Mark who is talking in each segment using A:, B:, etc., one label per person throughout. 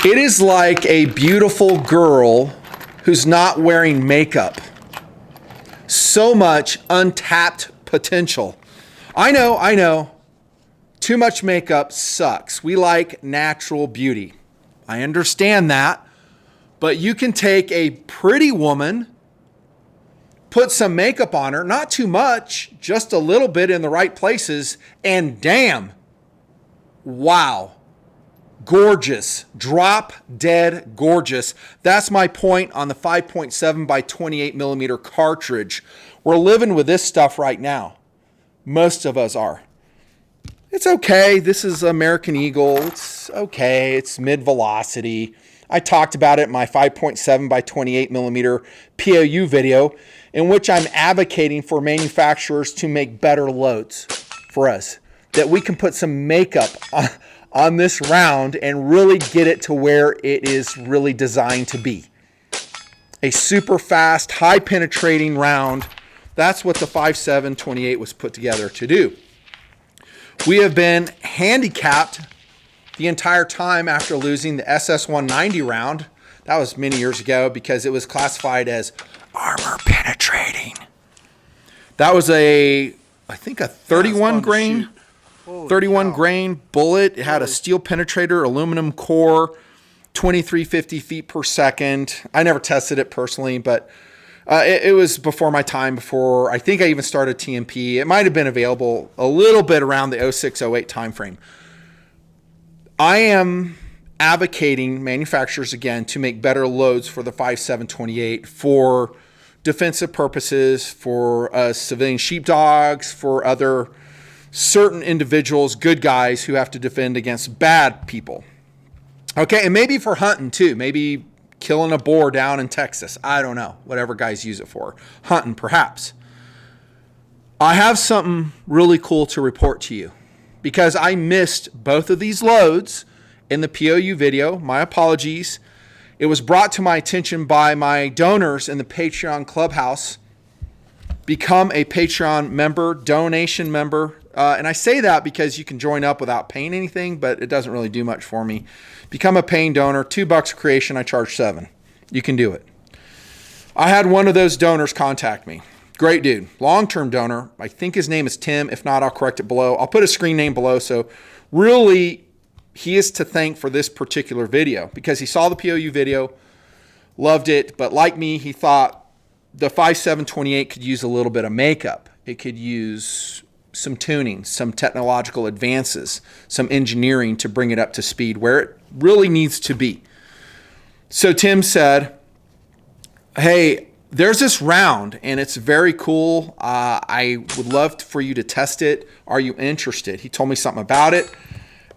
A: It is like a beautiful girl who's not wearing makeup. So much untapped potential. I know. Too much makeup sucks. We like natural beauty. I understand that. But you can take a pretty woman, put some makeup on her, not too much, just a little bit in the right places, and damn, wow, gorgeous, drop dead gorgeous. That's my point on the 5.7 by 28 millimeter cartridge. We're living with this stuff right now. Most of us are. It's okay. This is American Eagle. It's okay. It's mid velocity. I talked about it in my 5.7 by 28 millimeter POU video, in which I'm advocating for manufacturers to make better loads for us, that we can put some makeup on this round and really get it to where it is really designed to be. A super fast, high penetrating round. That's what the 5.7 28 was put together to do. We have been handicapped the entire time after losing the SS-190 round. That was many years ago because it was classified as armor penetrating. That was I think a 31 grain bullet. It had a steel penetrator, aluminum core, 2350 feet per second. I never tested it personally, but it was before my time, before I think I even started TNP. It might have been available a little bit around the 06-08 timeframe. I am advocating manufacturers again to make better loads for the 5.7 28 for defensive purposes, for civilian sheepdogs, for other certain individuals, good guys who have to defend against bad people. Okay, and maybe for hunting too. Maybe killing a boar down in Texas. I don't know. Whatever guys use it for. Hunting, perhaps. I have something really cool to report to you because I missed both of these loads in the POU video. My apologies. It was brought to my attention by my donors in the Patreon Clubhouse. Become a Patreon member, donation member. And I say that because you can join up without paying anything, but it doesn't really do much for me. Become a paying donor, $2 a creation, I charge $7. You can do it. I had one of those donors contact me. Great dude, long-term donor. I think his name is Tim. If not, I'll correct it below. I'll put a screen name below. So really, he is to thank for this particular video because he saw the POU video, loved it, but like me, he thought the 5.7 28 could use a little bit of makeup. It could use some tuning, some technological advances, some engineering to bring it up to speed where it really needs to be. So Tim said, hey, there's this round and it's very cool. I would love for you to test it. Are you interested? He told me something about it.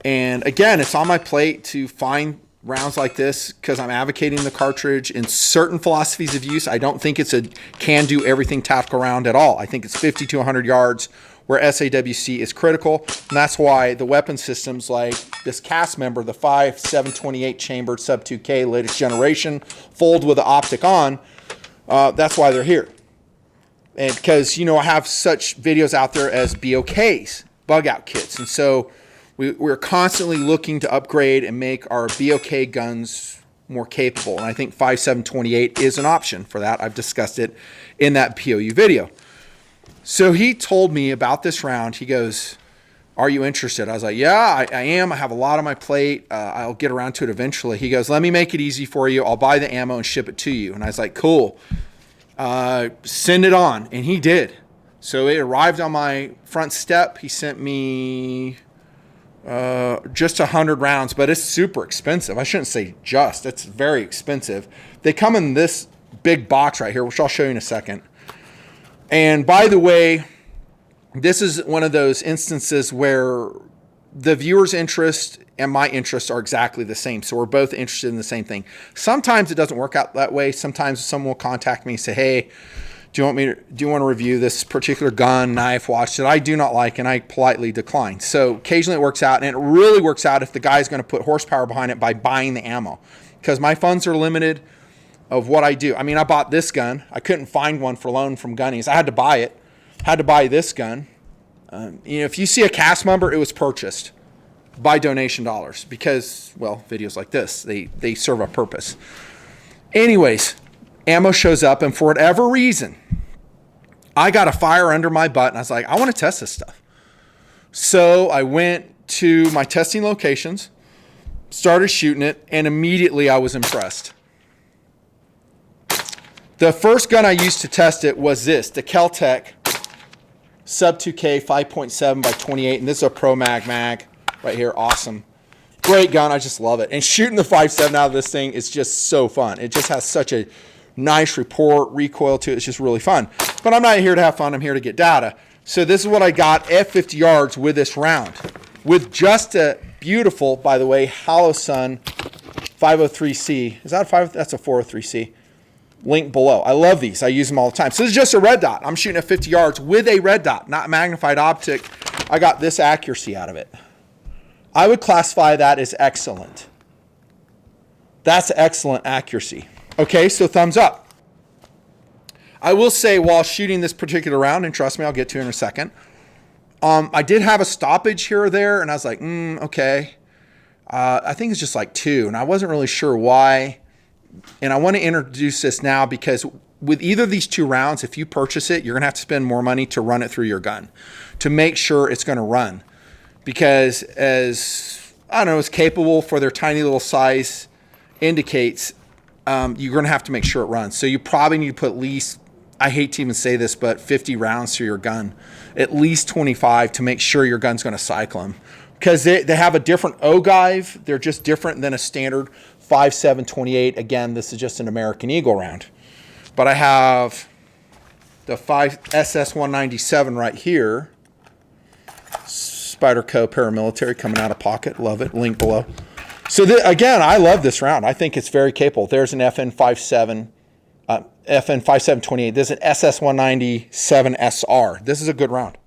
A: And again, it's on my plate to find rounds like this because I'm advocating the cartridge in certain philosophies of use. I don't think it's a can do everything tactical round at all. I think it's 50 to 100 yards where SAWC is critical. And that's why the weapon systems like this cast member, the 5.7 28 chambered sub 2K latest generation, fold with the optic on, that's why they're here. And because, I have such videos out there as BOKs, bug out kits. And so we're constantly looking to upgrade and make our BOK guns more capable. And I think 5.7 28 is an option for that. I've discussed it in that POU video. So he told me about this round. He goes, are you interested? I was like, yeah, I am. I have a lot on my plate. I'll get around to it eventually. He goes, let me make it easy for you. I'll buy the ammo and ship it to you. And I was like, cool. Send it on. And he did. So it arrived on my front step. He sent me just 100 rounds, but it's super expensive. I shouldn't say just. It's very expensive. They come in this big box right here, which I'll show you in a second. And by the way, this is one of those instances where the viewer's interest and my interests are exactly the same. So we're both interested in the same thing. Sometimes it doesn't work out that way. Sometimes someone will contact me and say, hey, do you want to review this particular gun, knife, watch that I do not like, and I politely decline. So occasionally it works out, and it really works out if the guy's going to put horsepower behind it by buying the ammo. Because my funds are limited of what I do. I mean, I bought this gun. I couldn't find one for loan from Gunnies. I had to buy it. Had to buy this gun. If you see a cast member, it was purchased. by donation dollars because, well, videos like this, they serve a purpose. Anyways, ammo shows up, and for whatever reason, I got a fire under my butt, and I was like, I want to test this stuff. So I went to my testing locations, started shooting it, and immediately I was impressed. The first gun I used to test it was this, the Kel-Tec Sub 2K 5.7 by 28, and this is a Pro Mag right here. Awesome. Great gun. I just love it. And shooting the 5.7 out of this thing is just so fun. It just has such a nice recoil to it. It's just really fun. But I'm not here to have fun. I'm here to get data. So this is what I got at 50 yards with this round. With just a beautiful, by the way, Hollow Sun 503C. Is that a 5? That's a 403C. Link below. I love these. I use them all the time. So this is just a red dot. I'm shooting at 50 yards with a red dot, not magnified optic. I got this accuracy out of it. I would classify that as excellent. That's excellent accuracy. Okay, so thumbs up. I will say while shooting this particular round, and trust me, I'll get to it in a second, I did have a stoppage here or there, and I was like, okay. I think it's just like 2, and I wasn't really sure why. And I want to introduce this now because with either of these 2 rounds, if you purchase it, you're going to have to spend more money to run it through your gun to make sure it's going to run. Because as capable for their tiny little size indicates, you're going to have to make sure it runs. So you probably need to put at least, I hate to even say this, but 50 rounds through your gun, at least 25 to make sure your gun's going to cycle them. Because they have a different ogive. They're just different than a standard 5.7/28. Again, this is just an American Eagle round. But I have the SS-197 right here. Spyderco paramilitary coming out of pocket. Love it. Link below. So again, I love this round. I think it's very capable. There's an FN 5728. This is an SS-197 SR. This is a good round.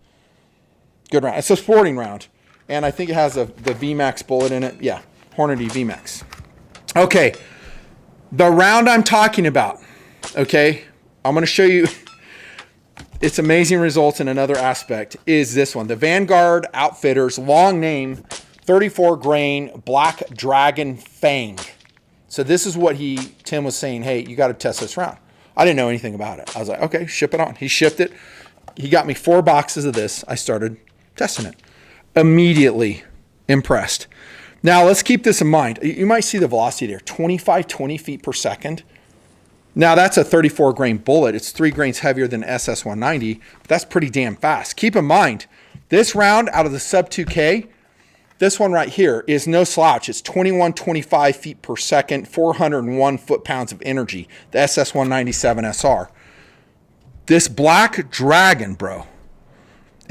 A: Good round. It's a sporting round. And I think it has the VMAX bullet in it. Yeah, Hornady VMAX. Okay, the round I'm talking about, okay, I'm going to show you its amazing results in another aspect, is this one. The Vanguard Outfitters, long name, 34 grain Black Dragon Fang. So this is what Tim was saying, hey, you got to test this round. I didn't know anything about it. I was like, okay, ship it on. He shipped it. He got me 4 boxes of this. I started testing it. Immediately impressed. Now, let's keep this in mind. You might see the velocity there, 20 feet per second. Now, that's a 34 grain bullet. It's 3 grains heavier than SS-190. But that's pretty damn fast. Keep in mind, this round out of the sub 2K, this one right here is no slouch. It's 25 feet per second, 401 foot-pounds of energy, the SS-197 SR. This Black Dragon, bro.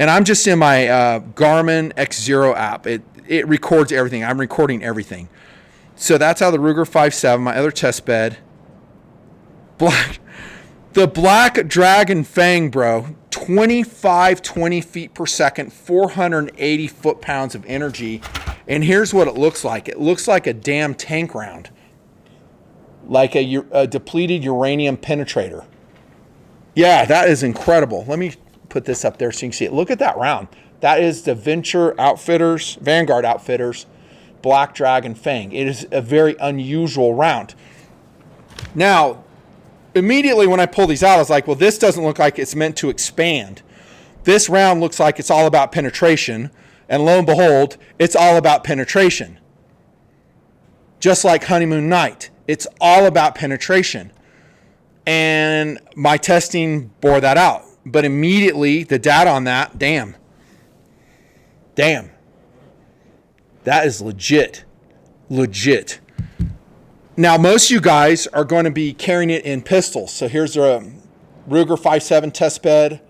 A: And I'm just in my Garmin X0 app. It records everything. I'm recording everything. So that's how the Ruger 5.7, my other test bed. The Black Dragon Fang, bro. 20 feet per second, 480 foot-pounds of energy. And here's what it looks like. It looks like a damn tank round. Like a depleted uranium penetrator. Yeah, that is incredible. Let me put this up there so you can see it. Look at that round. That is the Vanguard Outfitters Black Dragon Fang. It is a very unusual round. Now, immediately when I pull these out, I was like, well, this doesn't look like it's meant to expand. This round looks like it's all about penetration. And lo and behold, it's all about penetration. Just like Honeymoon Night. It's all about penetration. And my testing bore that out. But immediately, the data on that, damn. That is legit. Now, most of you guys are going to be carrying it in pistols. So here's a Ruger 5.7 test bed.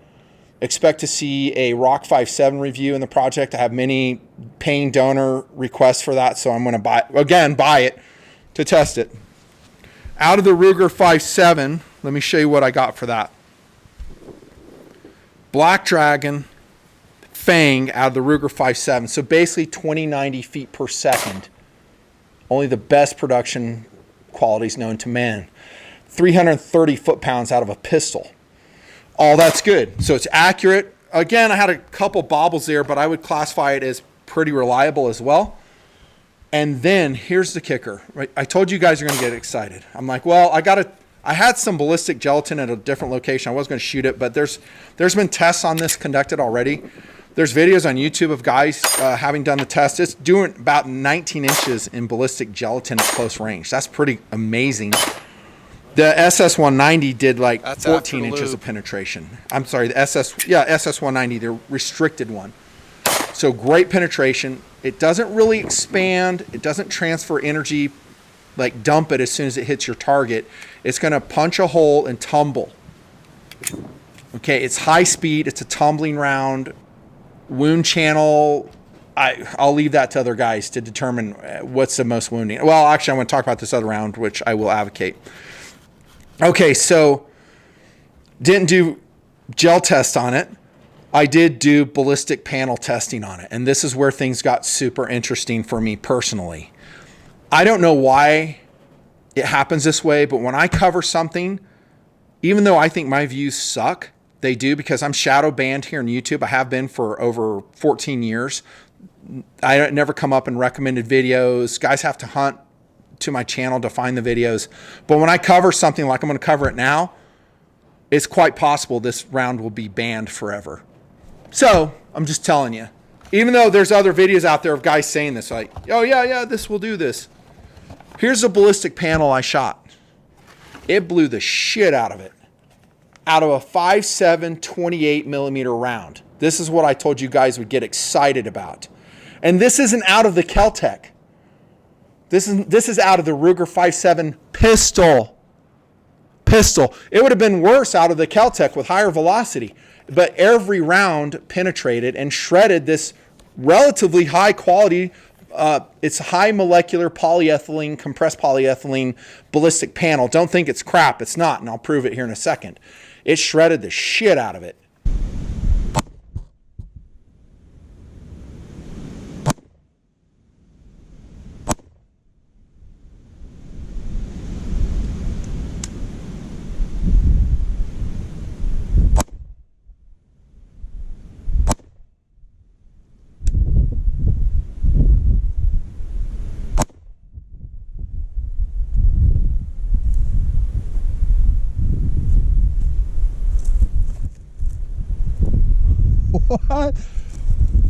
A: Expect to see a Rock 5.7 review in the project. I have many paying donor requests for that, so I'm going to buy it to test it. Out of the Ruger 5.7, let me show you what I got for that. Black Dragon Fang out of the Ruger 5.7. So basically 90 feet per second. Only the best production qualities known to man. 330 foot-pounds out of a pistol. All that's good. So it's accurate. Again, I had a couple bobbles there, but I would classify it as pretty reliable as well. And then here's the kicker. Right? I told you guys are going to get excited. I'm like, well, I had some ballistic gelatin at a different location. I was going to shoot it, but there's been tests on this conducted already. There's videos on YouTube of guys having done the test. It's doing about 19 inches in ballistic gelatin at close range. That's pretty amazing. The SS-190 did like 14 inches of penetration. I'm sorry, the SS-190, the restricted one. So great penetration. It doesn't really expand. It doesn't transfer energy, like dump it as soon as it hits your target. It's going to punch a hole and tumble. Okay, it's high speed. It's a tumbling round. Wound channel, I'll leave that to other guys to determine what's the most wounding. Well, actually, I'm going to talk about this other round, which I will advocate. Okay, so didn't do gel test on it. I did do ballistic panel testing on it. And this is where things got super interesting for me personally. I don't know why it happens this way, but when I cover something, even though I think my views suck, they do, because I'm shadow banned here on YouTube. I have been for over 14 years. I never come up in recommended videos. Guys have to hunt to my channel to find the videos. But when I cover something like I'm going to cover it now, it's quite possible this round will be banned forever. So I'm just telling you, even though there's other videos out there of guys saying this, like, oh yeah, this will do this. Here's a ballistic panel I shot. It blew the shit out of it. Out of a 5.7 28 millimeter round. This is what I told you guys would get excited about. And this isn't out of the Kel-Tec. This is out of the Ruger 5.7 pistol. It would have been worse out of the Kel-Tec with higher velocity. But every round penetrated and shredded this relatively high quality, it's high molecular polyethylene, compressed polyethylene ballistic panel. Don't think it's crap. It's not, and I'll prove it here in a second. It shredded the shit out of it.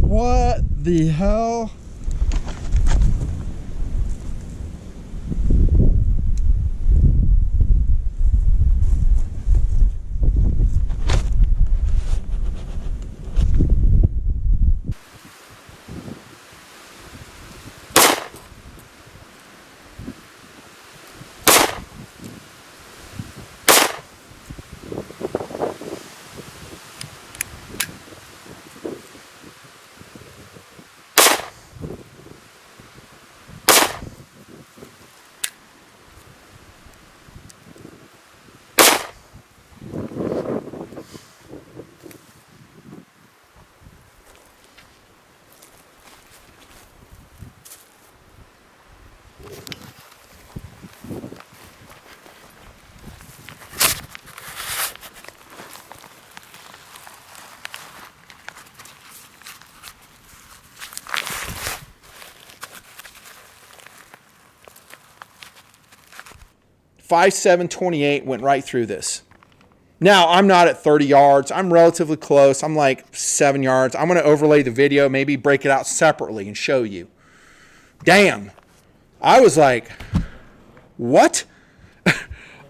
A: What the hell? .57 28 went right through this. Now, I'm not at 30 yards. I'm relatively close. I'm like 7 yards. I'm going to overlay the video, maybe break it out separately and show you. Damn. I was like, what?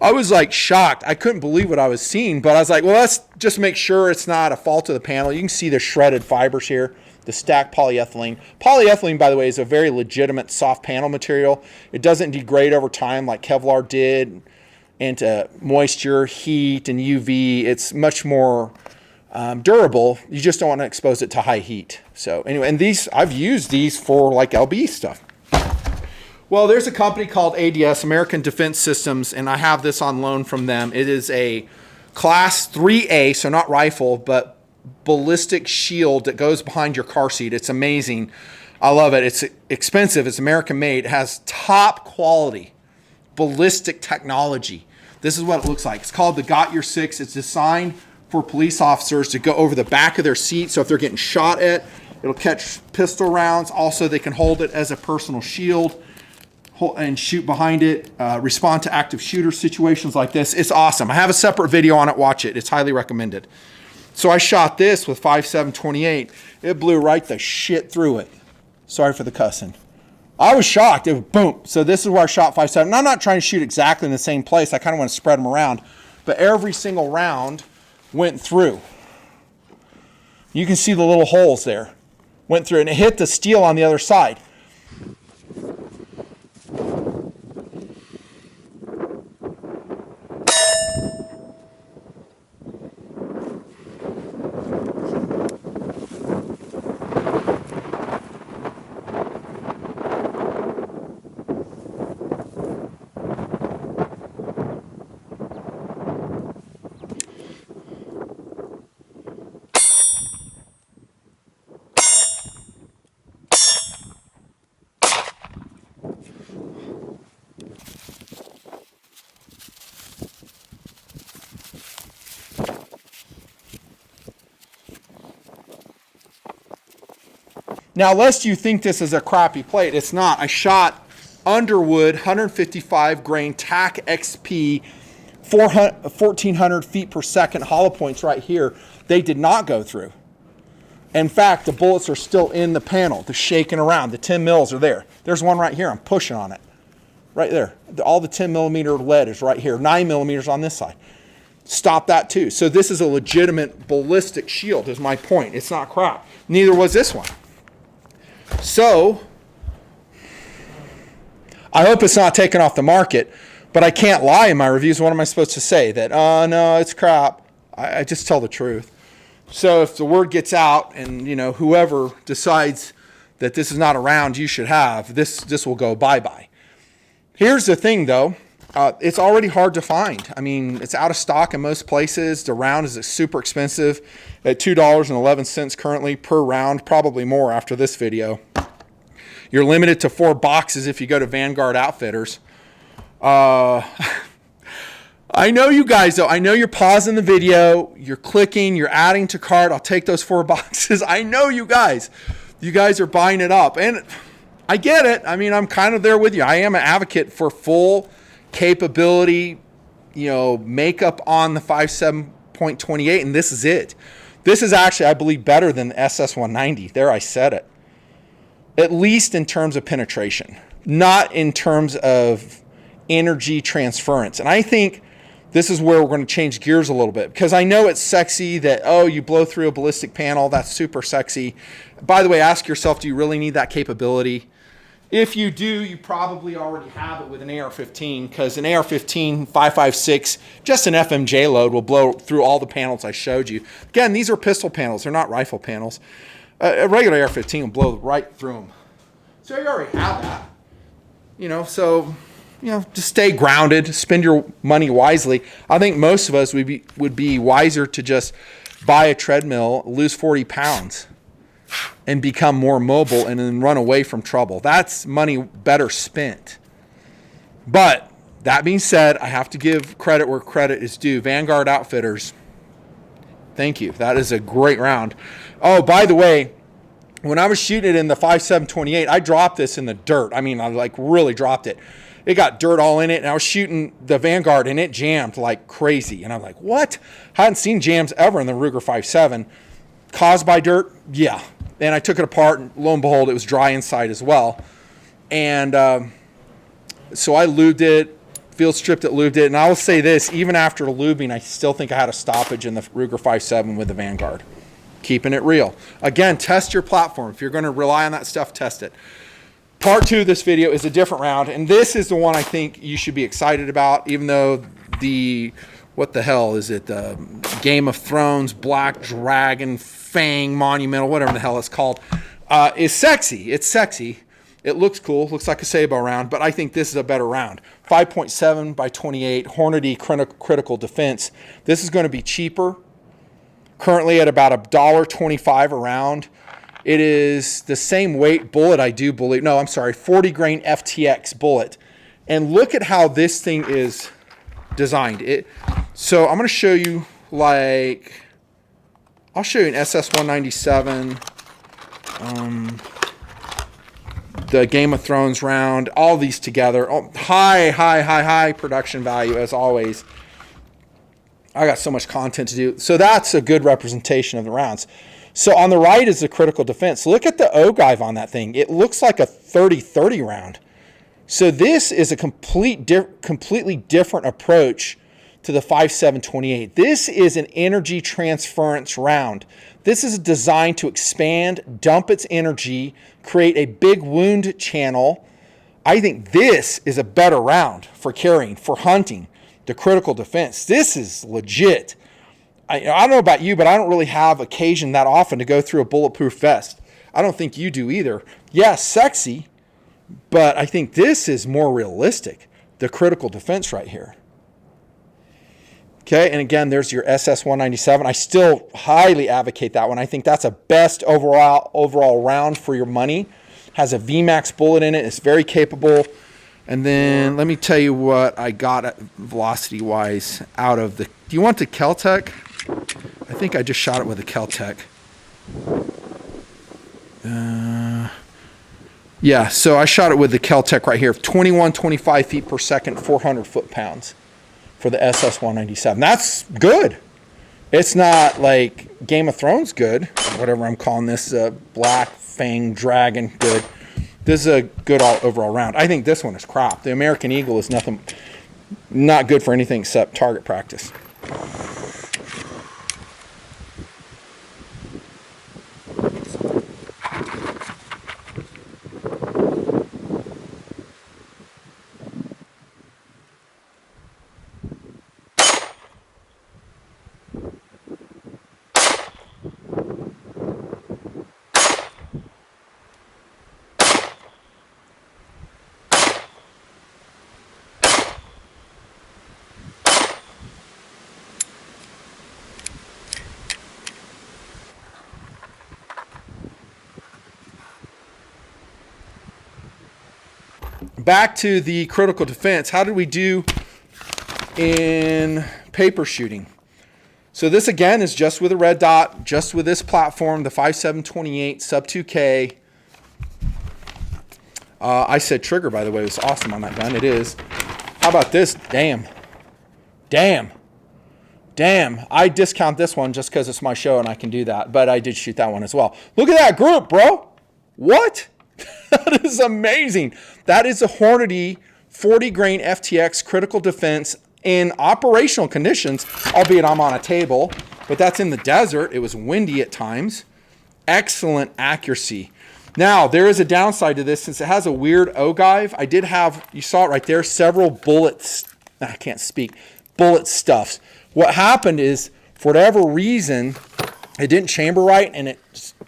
A: I was like shocked. I couldn't believe what I was seeing, but I was like, well, let's just make sure it's not a fault of the panel. You can see the shredded fibers here, the stacked polyethylene. Polyethylene, by the way, is a very legitimate soft panel material. It doesn't degrade over time like Kevlar did into moisture, heat, and UV. It's much more durable. You just don't want to expose it to high heat. So anyway, and these, I've used these for like LB stuff. Well, there's a company called ADS, American Defense Systems, and I have this on loan from them. It is a Class 3A, so not rifle, but ballistic shield that goes behind your car seat. It's amazing. I love it. It's expensive. It's American made. It has top quality ballistic technology. This is what it looks like. It's called the Got Your 6. It's designed for police officers to go over the back of their seat. So if they're getting shot at, It'll catch pistol rounds. Also, they can hold it as a personal shield and shoot behind it, respond to active shooter situations like this. It's awesome. I have a separate video on it. Watch it. It's highly recommended. So I shot this with 5.7/28. It blew right the shit through it. Sorry for the cussing. I was shocked. It was boom. So this is where I shot 5.7. And I'm not trying to shoot exactly in the same place. I kind of want to spread them around. But every single round went through. You can see the little holes there. Went through, and it hit the steel on the other side. Now, lest you think this is a crappy plate, it's not. I shot Underwood 155 grain TAC XP 1400 feet per second hollow points right here. They did not go through. In fact, the bullets are still in the panel. They're shaking around. The 10 mils are there. There's one right here. I'm pushing on it. Right there. All the 10 millimeter lead is right here. 9 millimeters on this side. Stop that too. So this is a legitimate ballistic shield is my point. It's not crap. Neither was this one. So, I hope it's not taken off the market, but I can't lie in my reviews. What am I supposed to say? That, oh, no, it's crap. I just tell the truth. So if the word gets out and, you know, whoever decides that this is not a round you should have, this will go bye-bye. Here's the thing, though. It's already hard to find. I mean, it's out of stock in most places. The round is super expensive at $2.11 currently per round, probably more after this video. You're limited to 4 boxes if you go to Vanguard Outfitters. I know you guys, though. I know you're pausing the video. You're clicking. You're adding to cart. I'll take those 4 boxes. I know you guys. You guys are buying it up. And I get it. I mean, I'm kind of there with you. I am an advocate for full capability, you know, makeup on the 5.7/28, and this is it. This is actually, I believe, better than the SS190. There, I said it. At least in terms of penetration, not in terms of energy transference. And I think this is where we're going to change gears a little bit, because I know it's sexy that, oh, you blow through a ballistic panel. That's super sexy. By the way, ask yourself, do you really need that capability? If you do, you probably already have it with an AR-15, because an AR-15 5.56, just an FMJ load, will blow through all the panels I showed you. Again, these are pistol panels. They're not rifle panels. A regular AR-15 will blow right through them. So you already have that. You know, so, you know, just stay grounded, spend your money wisely. I think most of us would be wiser to just buy a treadmill, lose 40 pounds, and become more mobile and then run away from trouble. That's money better spent. But that being said, I have to give credit where credit is due. Vanguard Outfitters, thank you. That is a great round. Oh, by the way, when I was shooting it in the 5.7/28, I dropped this in the dirt. I mean, I like really dropped it. It got dirt all in it, and I was shooting the Vanguard, and it jammed like crazy. And I'm like, what? I hadn't seen jams ever in the Ruger 5.7. Caused by dirt? Yeah. And I took it apart, and lo and behold, it was dry inside as well. And so I lubed it, field stripped it, lubed it. And I will say this, even after lubing, I still think I had a stoppage in the Ruger 5.7 with the Vanguard. Keeping it real. Again, test your platform. If you're going to rely on that stuff, test it. Part 2 of this video is a different round, and this is the one I think you should be excited about, even though the, what the hell is it, the Game of Thrones, Black Dragon Fang, Monumental, whatever the hell it's called, is sexy. It's sexy. It looks cool. Looks like a Sabo round, but I think this is a better round. 5.7/28, Hornady critical defense. This is going to be cheaper. Currently at about $1.25 a round. It is the same weight bullet, I do believe. No, I'm sorry, 40 grain FTX bullet. And look at how this thing is designed. So I'm going to show you, like, I'll show you an SS197. The Game of Thrones round, all these together. Oh, high production value as always. I got so much content to do. So that's a good representation of the rounds. So on the right is the critical defense. Look at the ogive on that thing. It looks like a 30-30 round. So this is a completely different approach to the 5.728. This is an energy transference round. This is designed to expand, dump its energy, create a big wound channel. I think this is a better round for carrying, for hunting, the critical defense. This is legit. I don't know about you, but I don't really have occasion that often to go through a bulletproof vest. I don't think you do either. Yes, sexy, but I think this is more realistic, the critical defense right here. Okay, and again, there's your SS-197. I still highly advocate that one. I think that's a best overall round for your money. Has a VMAX bullet in it. It's very capable. And then let me tell you what I got velocity-wise out of the... Do you want the Kel-Tec? I think I just shot it with a Kel-Tec. Yeah, so I shot it with the Kel-Tec right here. 21-25 feet per second, 400 foot-pounds for the SS-197. That's good. It's not like Game of Thrones good, whatever I'm calling this, Black Fang Dragon good. This is a good overall round. I think this one is crap. The American Eagle is not good for anything except target practice. Back to the critical defense. How did we do in paper shooting? So this again is just with a red dot, just with this platform, the 5.728 sub 2K. I said trigger, by the way. It was awesome on that gun. It is. How about this? Damn. I discount this one just because it's my show and I can do that. But I did shoot that one as well. Look at that group, bro. What? That is amazing. That is a Hornady 40 grain FTX critical defense in operational conditions, albeit I'm on a table, but that's in the desert. It was windy at times. Excellent accuracy. Now, there is a downside to this since it has a weird ogive. I did have, you saw it right there, several bullets. I can't speak. Bullet stuffs. What happened is, for whatever reason, it didn't chamber right, and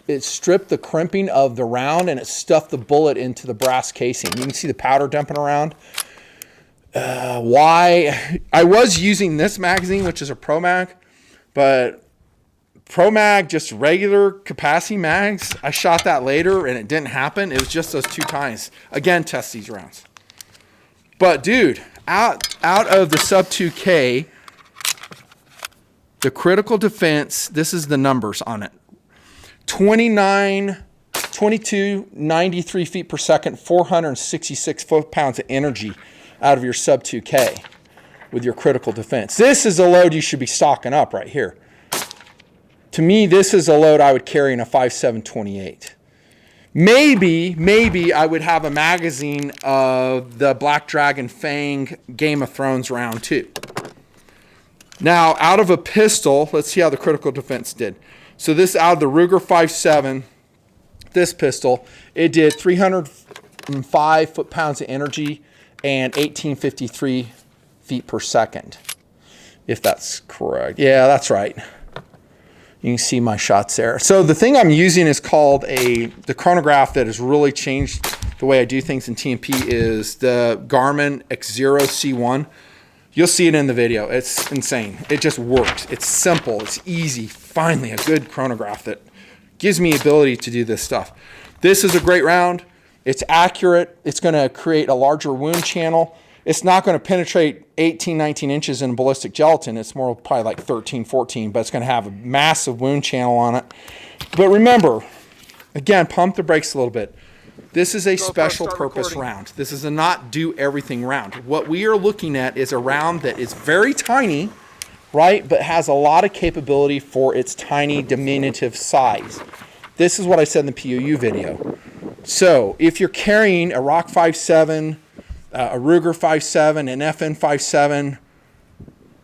A: it stripped the crimping of the round, and it stuffed the bullet into the brass casing. You can see the powder dumping around. Why? I was using this magazine, which is a Pro Mag, but Pro Mag, just regular capacity mags, I shot that later, and it didn't happen. It was just those 2 times. Again, test these rounds. But, dude, out of the sub 2K, the critical defense, this is the numbers on it. 93 feet per second, 466 foot-pounds of energy out of your sub 2K with your critical defense. This is a load you should be stocking up right here. To me, this is a load I would carry in a 5.728. Maybe I would have a magazine of the Black Dragon Fang Game of Thrones round 2. Now, out of a pistol, let's see how the critical defense did. So this out of the Ruger 5.7, this pistol, it did 305 foot-pounds of energy and 1853 feet per second, if that's correct. Yeah, that's right. You can see my shots there. So the thing I'm using is called the chronograph that has really changed the way I do things in TNP is the Garmin X0 C1. You'll see it in the video. It's insane. It just works. It's simple. It's easy. Finally, a good chronograph that gives me ability to do this stuff. This is a great round. It's accurate. It's going to create a larger wound channel. It's not going to penetrate 18, 19 inches in ballistic gelatin. It's more probably like 13, 14, but it's going to have a massive wound channel on it. But remember, Again, pump the brakes a little bit. This is a special purpose round. This is a not do everything round. What we are looking at is a round that is very tiny, right, but has a lot of capability for its tiny, diminutive size. This is what I said in the POU video. So if you're carrying a Rock 5.7, a Ruger 5.7, an FN 5.7,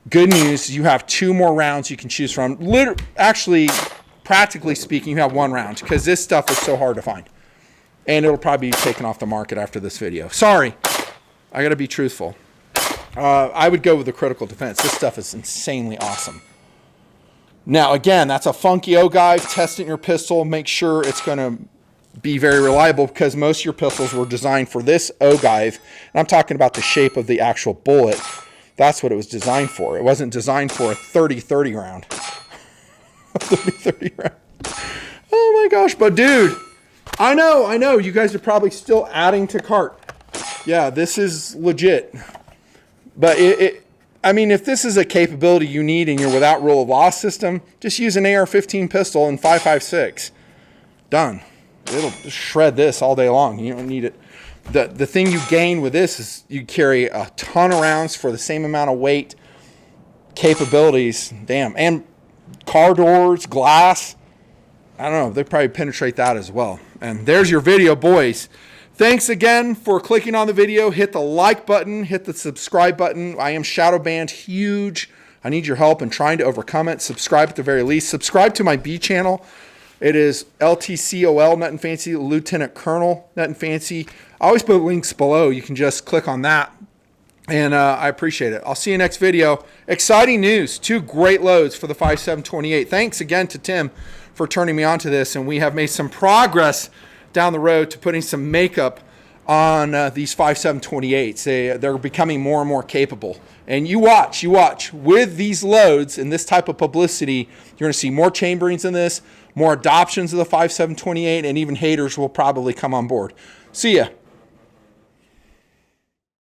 A: good news, you have 2 more rounds you can choose from. Actually, practically speaking, you have 1 round because this stuff is so hard to find. And it'll probably be taken off the market after this video. Sorry, I got to be truthful. I would go with the critical defense. This stuff is insanely awesome. Now, again, that's a funky ogive. Testing your pistol. Make sure it's going to be very reliable because most of your pistols were designed for this ogive. And I'm talking about the shape of the actual bullet. That's what it was designed for. It wasn't designed for a 30-30 round. A 30-30 round. Oh my gosh. But dude, I know. You guys are probably still adding to cart. Yeah, this is legit. But I mean, if this is a capability you need and you're without rule of law system, just use an AR-15 pistol and 5.56. Done. It'll shred this all day long. You don't need it. The thing you gain with this is you carry a ton of rounds for the same amount of weight, capabilities. Damn. And car doors, glass. I don't know. They probably penetrate that as well. And there's your video, boys. Thanks again for clicking on the video. Hit the like button. Hit the subscribe button. I am shadow banned huge. I need your help in trying to overcome it. Subscribe at the very least. Subscribe to my B channel. It is LTCOL, Nut and Fancy, Lieutenant Colonel, Nut and Fancy. I always put links below. You can just click on that. And I appreciate it. I'll see you next video. Exciting news. 2 great loads for the 5.7/28. Thanks again to Tim for turning me on to this. And we have made some progress down the road to putting some makeup on these 5.7/28s. They're becoming more and more capable. And you watch. With these loads and this type of publicity, you're going to see more chamberings in this, more adoptions of the 5.7/28, and even haters will probably come on board. See ya.